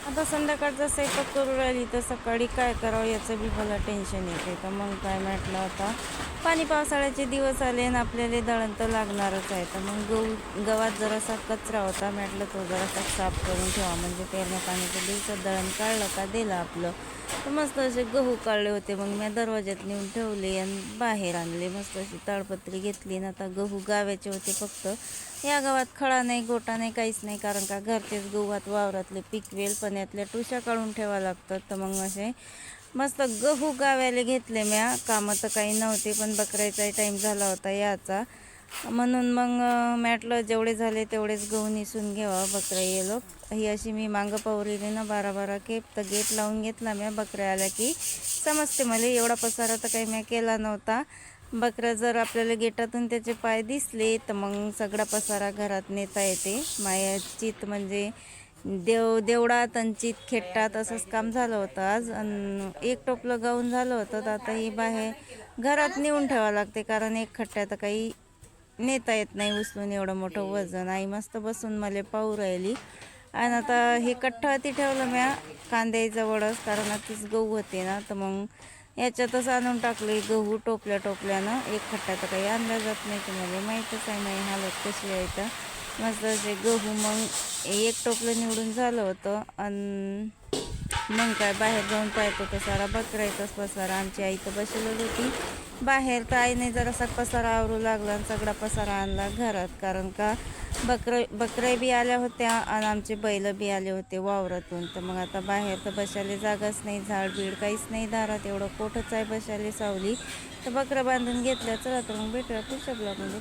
आता संध्याकाळचा स्वयंपाक करू राहिली तर सकाळी काय करावं याचं बी मला टेन्शन येते. तर मग काय म्हटलं आता पाणी पावसाळ्याचे दिवस आले आणि आपल्याला दळण तर लागणारच आहे. तर मग गव्हात जरासा कचरा होता, म्हटलं तो जरासा साफ करून ठेवा, म्हणजे पेरण्या पाण्याच्या दिवसात दळण काढलं का दिलं आपलं. तर मस्त असे गहू काढले होते, मग मी दरवाज्यात नेऊन ठेवले आणि बाहेर आणले. मस्त अशी ताडपत्री घेतली आणि आता गहू गावायचे होते फक्त. या गावात खळा नाही, गोटा नाही, काहीच नाही, कारण का घरचेच गहू वावरातले पिकवेल, पण यातल्या टुशा काढून ठेवा लागतात. तर मग असे मस्त गहू गावायला घेतले. म्या कामं तर काही नव्हते, पण बकऱ्याचाही टाईम झाला होता याचा, म्हणून मग म्हटलं जेवढे झाले तेवढेच गहू निसून घ्यावा, बकऱ्या येलो. ही अशी मी मागं पावलेली ना 12-12 केप, तर गेट लावून घेतला म्या. बकऱ्या आल्या की समजते मला, एवढा पसारा तर काही म्या केला नव्हता. बकऱ्या जर आपल्याला गेटातून त्याचे पाय दिसले तर मग सगळा पसारा घरात नेता येते. मायाचीत म्हणजे देवडात आणि चित खेट्टात असंच काम झालं होतं आज. आणि एक टोपलं गाऊन झालं होतं, तर आता ही बाहेर घरात नेऊन ठेवावं लागते, कारण एक खट्ट्यात काही नेता येत नाही उचलून एवढं मोठं वजन. आई मस्त बसून मला पाहू राहिली. आणि आता हे कट्टा हाती ठेवलं म्या कांद्याजवळच, कारण तीच गहू होते ना, तर मग याच्यातच आणून टाकले गहू टोपल्यानं. एक खट्टा तर काही आणला जात नाही, तुम्हाला माहीतच आहे माझी हालत कशी आहे. तर मस्त असे गहू मग एक टोपलं निवडून झालं होतं. आणि मग काय बाहेर जाऊन पाहतो तर सारा बकरायचाच पसारा. आमची आई तर बसलेली होती बाहेर, तर आईने जरासा पसारा आवरू लागला आणि सगळा पसारा आणला घरात, कारण का बकऱ्या बी आल्या होत्या आणि आमचे बैल बी आले होते वावरातून. तर मग आता बाहेर तर बसायला जागाच नाही, झाड बीड काहीच नाही दारात, एवढं कोठंच आहे बसायला सावली. तर बकरं बांधून घेतल्या. चला तर मग भेटूया पुढच्या ब्लॉगमध्ये.